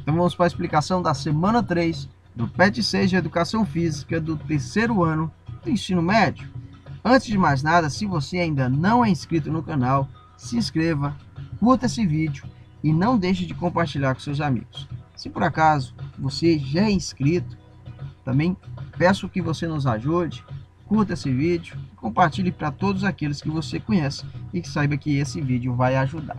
Então vamos para a explicação da semana 3 do PET 6 de Educação Física do terceiro ano do ensino médio. Antes de mais nada, se você ainda não é inscrito no canal, se inscreva, curta esse vídeo e não deixe de compartilhar com seus amigos. Se por acaso você já é inscrito, também peço que você nos ajude, curta esse vídeo, compartilhe para todos aqueles que você conhece e que saiba que esse vídeo vai ajudar.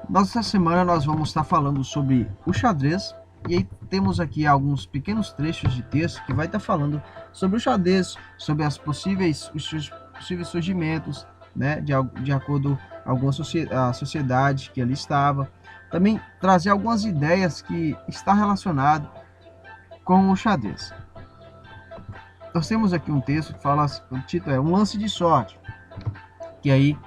Nessa semana nós vamos estar falando sobre o xadrez, e aí temos aqui alguns pequenos trechos de texto que vai estar falando sobre o xadrez, sobre os possíveis surgimentos, né, de acordo com alguma sociedade que ali estava. Também trazer algumas ideias que está relacionado com o xadrez. Nós temos aqui um texto que fala, o título é Um Lance de Sorte, que aí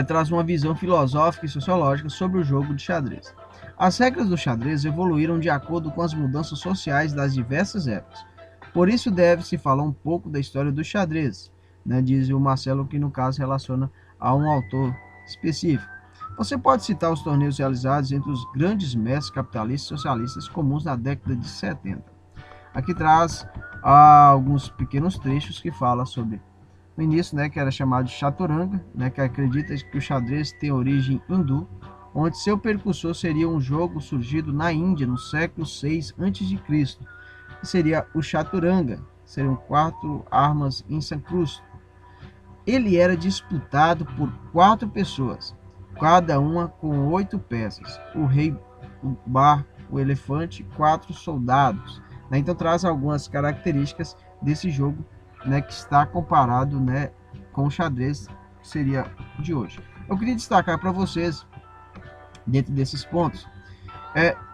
traz uma visão filosófica e sociológica sobre o jogo de xadrez. As regras do xadrez evoluíram de acordo com as mudanças sociais das diversas épocas. Por isso deve-se falar um pouco da história do xadrez, né, diz o Marcelo, que no caso relaciona a um autor específico. Você pode citar os torneios realizados entre os grandes mestres capitalistas e socialistas comuns na década de 70. Aqui traz alguns pequenos trechos que fala sobre no início, né, que era chamado de chaturanga, né, que acredita que o xadrez tem origem hindu, onde seu precursor seria um jogo surgido na Índia no século VI a.C., que seria o chaturanga, seriam 4 armas incrustadas. Ele era disputado por 4 pessoas, cada uma com 8 peças, o rei, o barco, o elefante, 4 soldados. Então traz algumas características desse jogo, né, que está comparado, né, com o xadrez que seria de hoje. Eu queria destacar para vocês, dentro desses pontos,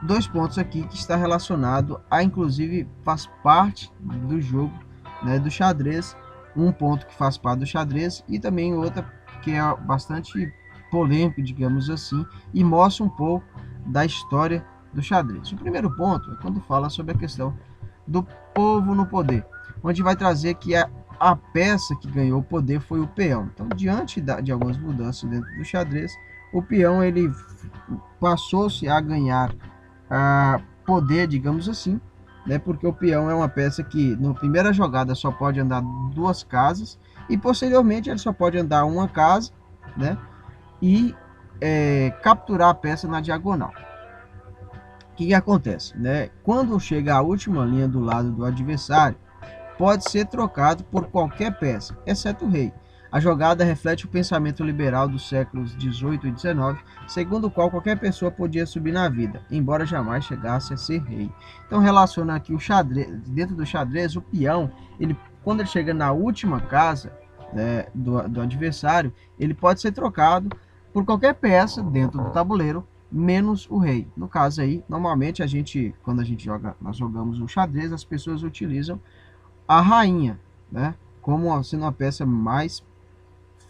2 pontos aqui que está relacionado a, inclusive, faz parte do jogo, né, do xadrez, um ponto que faz parte do xadrez e também outra que é bastante polêmico, digamos assim, e mostra um pouco da história do xadrez. O primeiro ponto é quando fala sobre a questão do povo no poder, onde vai trazer que a peça que ganhou o poder foi o peão. Então, diante de algumas mudanças dentro do xadrez, o peão ele passou-se a ganhar poder, digamos assim, né, porque o peão é uma peça que na primeira jogada só pode andar 2 casas e posteriormente ele só pode andar 1 casa, né, e capturar a peça na diagonal. O que acontece, né? Quando chega a última linha do lado do adversário, pode ser trocado por qualquer peça, exceto o rei. A jogada reflete o pensamento liberal dos séculos 18 e 19, segundo o qual qualquer pessoa podia subir na vida, embora jamais chegasse a ser rei. Então relaciona aqui o xadrez, dentro do xadrez, o peão, quando ele chega na última casa, né, do adversário, ele pode ser trocado por qualquer peça dentro do tabuleiro, menos o rei. No caso aí, normalmente quando a gente joga, nós jogamos o xadrez, as pessoas utilizam a rainha, né, como sendo uma peça mais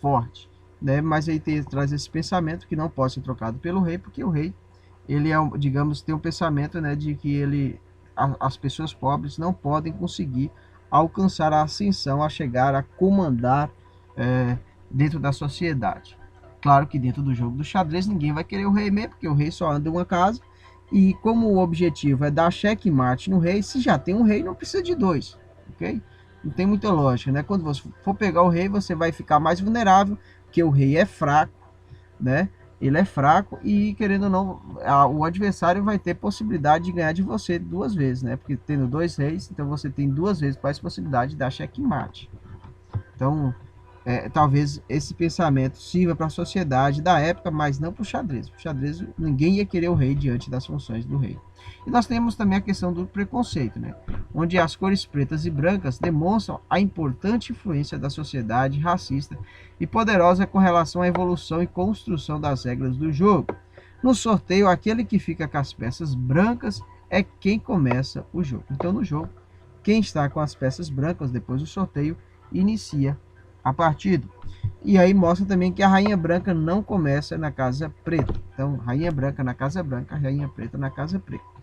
forte, né? Mas aí traz esse pensamento que não pode ser trocado pelo rei, porque o rei, ele é, digamos, tem um pensamento, né, de que as pessoas pobres não podem conseguir alcançar a ascensão, a chegar a comandar dentro da sociedade. Claro que dentro do jogo do xadrez ninguém vai querer o rei mesmo, porque o rei só anda em uma casa, e como o objetivo é dar checkmate no rei, se já tem um rei, não precisa de 2, ok? Não tem muita lógica, né? Quando você for pegar o rei, você vai ficar mais vulnerável, porque o rei é fraco, né? Ele é fraco e, querendo ou não, o adversário vai ter possibilidade de ganhar de você 2 vezes, né? Porque tendo 2 reis, então você tem 2 vezes mais possibilidade de dar checkmate. Então, talvez esse pensamento sirva para a sociedade da época, mas não para o xadrez. O xadrez, ninguém ia querer o rei diante das funções do rei. E nós temos também a questão do preconceito, né? Onde as cores pretas e brancas demonstram a importante influência da sociedade racista e poderosa com relação à evolução e construção das regras do jogo. No sorteio, aquele que fica com as peças brancas é quem começa o jogo. Então, no jogo, quem está com as peças brancas depois do sorteio inicia a partida. E aí mostra também que a rainha branca não começa na casa preta. Então, rainha branca na casa branca, rainha preta na casa preta.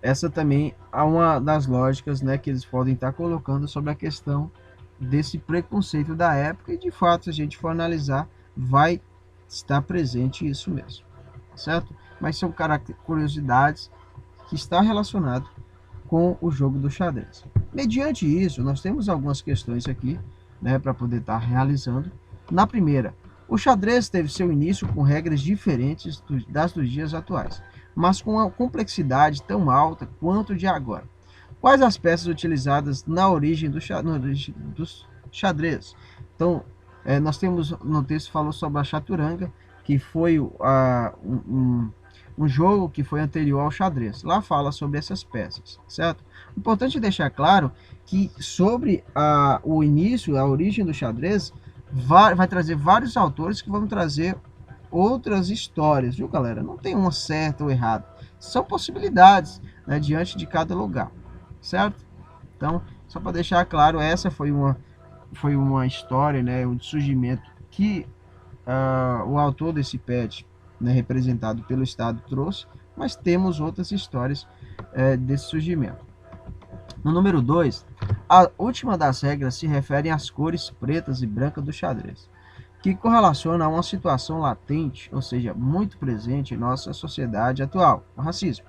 Essa também é uma das lógicas, né, que eles podem estar colocando sobre a questão desse preconceito da época, e de fato, se a gente for analisar, vai estar presente isso mesmo. certo? Mas são curiosidades que estão relacionadas com o jogo do xadrez. Mediante isso, nós temos algumas questões aqui, né, para poder estar realizando. Na primeira, o xadrez teve seu início com regras diferentes das dos dias atuais, mas com uma complexidade tão alta quanto de agora. Quais as peças utilizadas na origem do xadrez? Então, nós temos no texto falou sobre a chaturanga, que foi um jogo que foi anterior ao xadrez. Lá fala sobre essas peças, certo? Importante deixar claro que sobre o início, a origem do xadrez, vai trazer vários autores que vão trazer outras histórias, viu, galera? Não tem uma certa ou errada. São possibilidades, né, diante de cada lugar, certo? Então, só para deixar claro, essa foi uma história, né, um surgimento que o autor desse pet, né, representado pelo Estado, trouxe, mas temos outras histórias desse surgimento. No número 2, a última das regras se refere às cores pretas e brancas do xadrez, que correlaciona a uma situação latente, ou seja, muito presente em nossa sociedade atual, o racismo.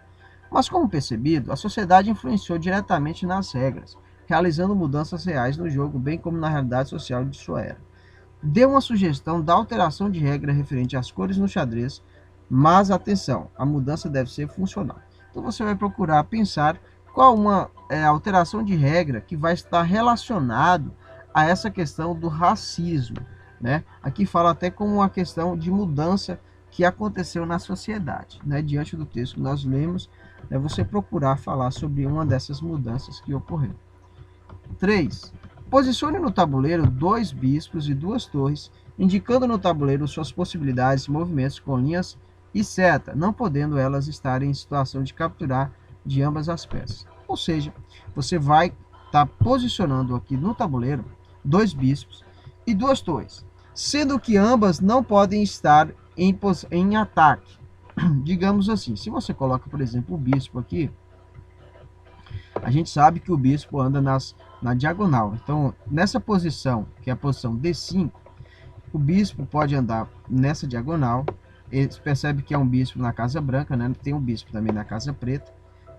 Mas, como percebido, a sociedade influenciou diretamente nas regras, realizando mudanças reais no jogo, bem como na realidade social de sua era. Deu uma sugestão da alteração de regra referente às cores no xadrez, mas atenção, a mudança deve ser funcional. Então você vai procurar pensar qual uma alteração de regra que vai estar relacionado a essa questão do racismo, né? Aqui fala até como uma questão de mudança que aconteceu na sociedade, né? Diante do texto que nós lemos, você procurar falar sobre uma dessas mudanças que ocorreu. 3. Posicione no tabuleiro 2 bispos e 2 torres, indicando no tabuleiro suas possibilidades de movimentos com linhas e seta, não podendo elas estar em situação de capturar de ambas as peças. Ou seja, você vai estar posicionando aqui no tabuleiro 2 bispos e 2 torres, sendo que ambas não podem estar em ataque. Digamos assim, se você coloca, por exemplo, o bispo aqui, a gente sabe que o bispo anda na diagonal. Então, nessa posição, que é a posição D5, o bispo pode andar nessa diagonal. Ele percebe que é um bispo na casa branca, né? Tem um bispo também na casa preta.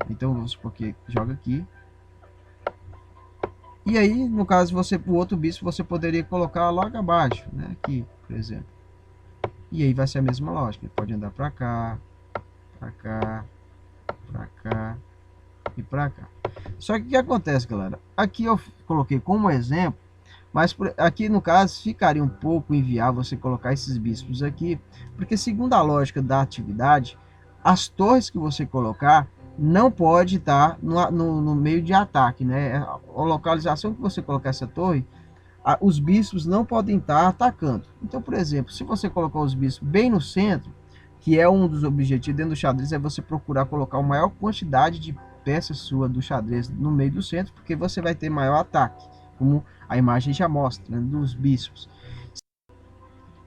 Então, vamos supor que joga aqui. E aí, no caso, o outro bispo você poderia colocar logo abaixo, né? Aqui, por exemplo. E aí vai ser a mesma lógica. Ele pode andar para cá, para cá, para cá e para cá. Só que o que acontece, galera? Aqui eu coloquei como exemplo, mas aqui no caso ficaria um pouco inviável você colocar esses bispos aqui, porque segundo a lógica da atividade, as torres que você colocar não pode estar no meio de ataque, né? A localização que você colocar essa torre, os bispos não podem estar atacando. Então, por exemplo, se você colocar os bispos bem no centro, que é um dos objetivos dentro do xadrez, é você procurar colocar a maior quantidade de peças sua do xadrez no meio do centro, porque você vai ter maior ataque, como a imagem já mostra, né, dos bispos.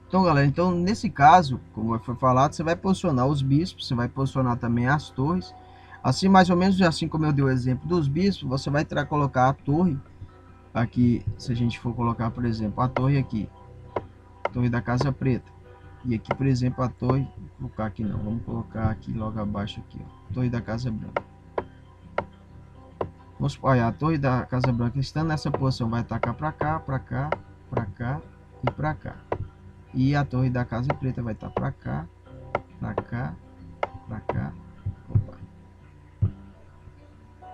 Então, galera, nesse caso, como foi falado, você vai posicionar os bispos, você vai posicionar também as torres, assim, mais ou menos assim como eu dei o exemplo dos bispos, você vai colocar a torre aqui, se a gente for colocar, por exemplo, a torre aqui, a torre da casa preta, e aqui, por exemplo, a torre, vou colocar aqui não, vamos colocar aqui logo abaixo aqui, ó, torre da casa branca. Vamos supor, a torre da casa branca estando nessa posição vai atacar para cá, para cá, para cá e para cá. E a torre da casa preta vai estar para cá, para cá, para cá,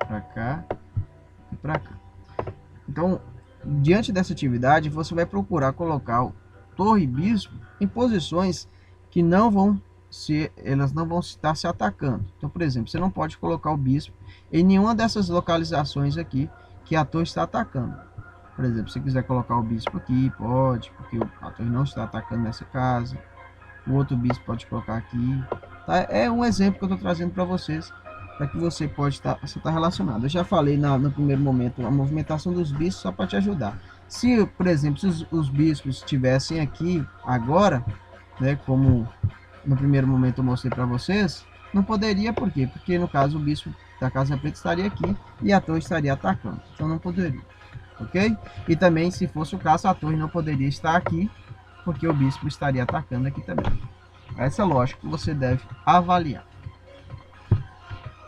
para cá e para cá. Então, diante dessa atividade, você vai procurar colocar o torre e bispo em posições que elas não vão estar se atacando. Então, por exemplo, você não pode colocar o bispo em nenhuma dessas localizações aqui que a torre está atacando. Por exemplo, se quiser colocar o bispo aqui, pode, porque a torre não está atacando nessa casa. O outro bispo pode colocar aqui. Tá? É um exemplo que eu estou trazendo para vocês, para que você pode estar relacionado. Eu já falei no primeiro momento a movimentação dos bispos só para te ajudar. Se, por exemplo, se os bispos estivessem aqui agora, né, como no primeiro momento eu mostrei para vocês, não poderia, por quê? Porque no caso o bispo da casa preta estaria aqui e a torre estaria atacando, então não poderia, ok? E também, se fosse o caso, a torre não poderia estar aqui, porque o bispo estaria atacando aqui também. Essa lógica que você deve avaliar.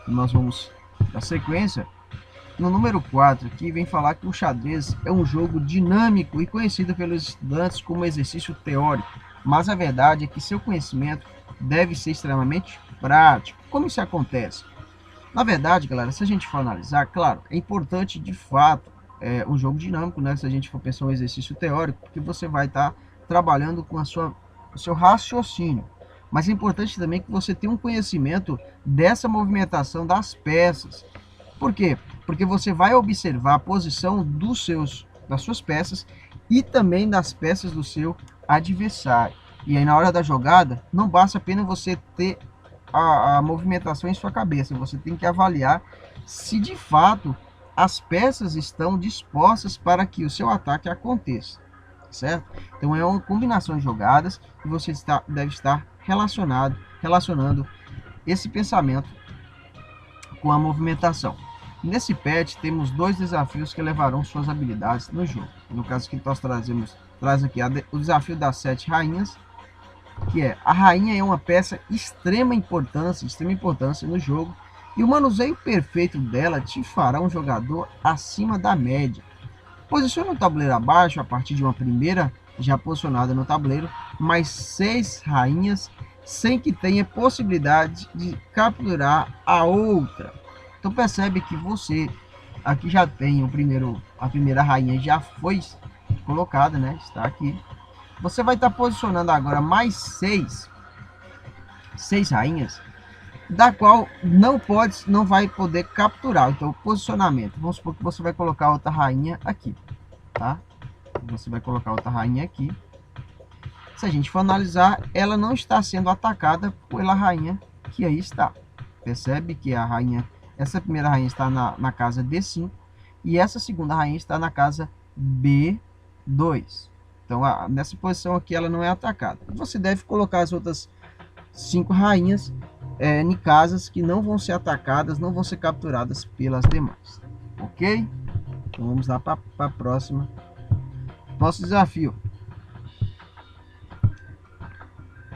Nós vamos dar sequência. No número 4 aqui vem falar que o xadrez é um jogo dinâmico e conhecido pelos estudantes como exercício teórico, mas a verdade é que seu conhecimento deve ser extremamente prático. Como isso acontece? Na verdade, galera, se a gente for analisar, claro, é importante de fato um jogo dinâmico, né? Se a gente for pensar um exercício teórico, porque você vai estar trabalhando com o seu raciocínio. Mas é importante também que você tenha um conhecimento dessa movimentação das peças. Por quê? Porque você vai observar a posição das suas peças e também das peças do seu adversário. E aí na hora da jogada, não basta apenas você ter a movimentação em sua cabeça, você tem que avaliar se de fato as peças estão dispostas para que o seu ataque aconteça, certo? Então é uma combinação de jogadas e você deve estar relacionando esse pensamento com a movimentação. Nesse patch temos 2 desafios que levarão suas habilidades no jogo. No caso que nós traz aqui o desafio das 7 rainhas, que é a rainha é uma peça de extrema importância no jogo, e o manuseio perfeito dela te fará um jogador acima da média. Posicione o tabuleiro abaixo a partir de uma primeira já posicionada no tabuleiro, mais 6 rainhas, sem que tenha possibilidade de capturar a outra. Então percebe que você aqui já tem a primeira rainha já foi colocada, né? Está aqui. Você vai estar posicionando agora mais 6 rainhas, da qual não vai poder capturar. Então, posicionamento. Vamos supor que você vai colocar outra rainha aqui, tá? Você vai colocar outra rainha aqui. Se a gente for analisar, ela não está sendo atacada pela rainha que aí está. Percebe que essa primeira rainha está na casa D5 e essa segunda rainha está na casa B2. Então, nessa posição aqui ela não é atacada. Você deve colocar as outras 5 rainhas em casas que não vão ser atacadas, não vão ser capturadas pelas demais. Ok? Então vamos lá para a próxima. Nosso desafio,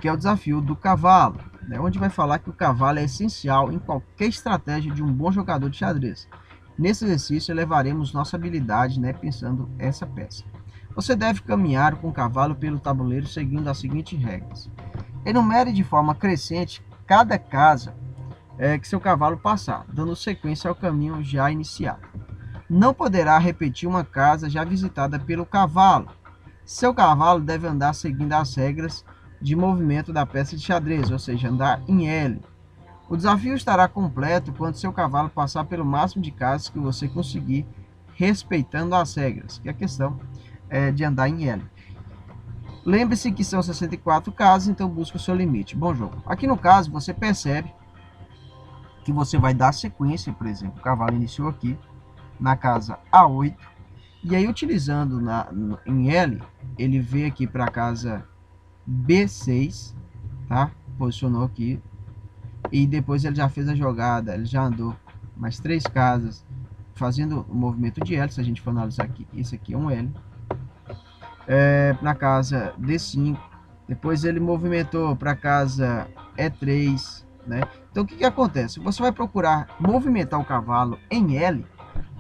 que é o desafio do cavalo, né? Onde vai falar que o cavalo é essencial em qualquer estratégia de um bom jogador de xadrez. Nesse exercício elevaremos nossa habilidade, né, pensando essa peça. Você deve caminhar com o cavalo pelo tabuleiro seguindo as seguintes regras. Enumere de forma crescente cada casa que seu cavalo passar, dando sequência ao caminho já iniciado. Não poderá repetir uma casa já visitada pelo cavalo. Seu cavalo deve andar seguindo as regras de movimento da peça de xadrez, ou seja, andar em L. O desafio estará completo quando seu cavalo passar pelo máximo de casas que você conseguir, respeitando as regras, que é a questão de andar em L. Lembre-se que são 64 casas, então busque o seu limite. Bom jogo. Aqui no caso, você percebe que você vai dar sequência, por exemplo, o cavalo iniciou aqui na casa A8, e aí utilizando em L, ele veio aqui para a casa B6, tá? Posicionou aqui, e depois ele já fez a jogada, ele já andou mais 3 casas, fazendo o movimento de L. Se a gente for analisar aqui, esse aqui é um L. Na casa D5, depois ele movimentou para a casa E3, né? Então o que acontece? Você vai procurar movimentar o cavalo em L,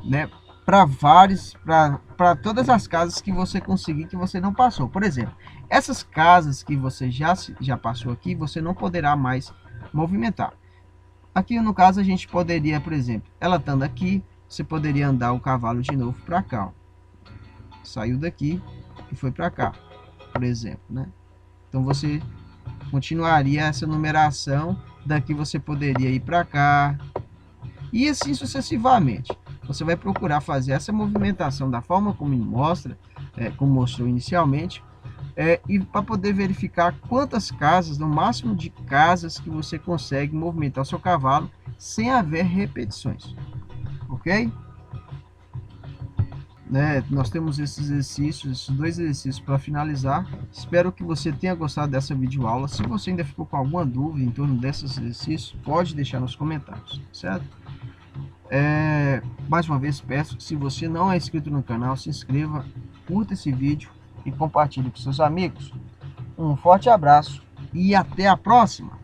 né, para todas as casas que você conseguir, que você não passou. Por exemplo, essas casas que você já passou aqui, você não poderá mais movimentar. Aqui no caso a gente poderia, por exemplo, ela estando aqui, você poderia andar o cavalo de novo para cá, ó. Saiu daqui e foi para cá, por exemplo, né? Então você continuaria essa numeração, daqui você poderia ir para cá e assim sucessivamente. Você vai procurar fazer essa movimentação da forma como mostra, como mostrou inicialmente, e para poder verificar quantas casas, no máximo de casas que você consegue movimentar o seu cavalo sem haver repetições, ok? Nós temos esses 2 exercícios para finalizar. Espero que você tenha gostado dessa videoaula. Se você ainda ficou com alguma dúvida em torno desses exercícios, pode deixar nos comentários, certo? Mais uma vez peço que, se você não é inscrito no canal, se inscreva, curta esse vídeo e compartilhe com seus amigos. Um forte abraço e até a próxima!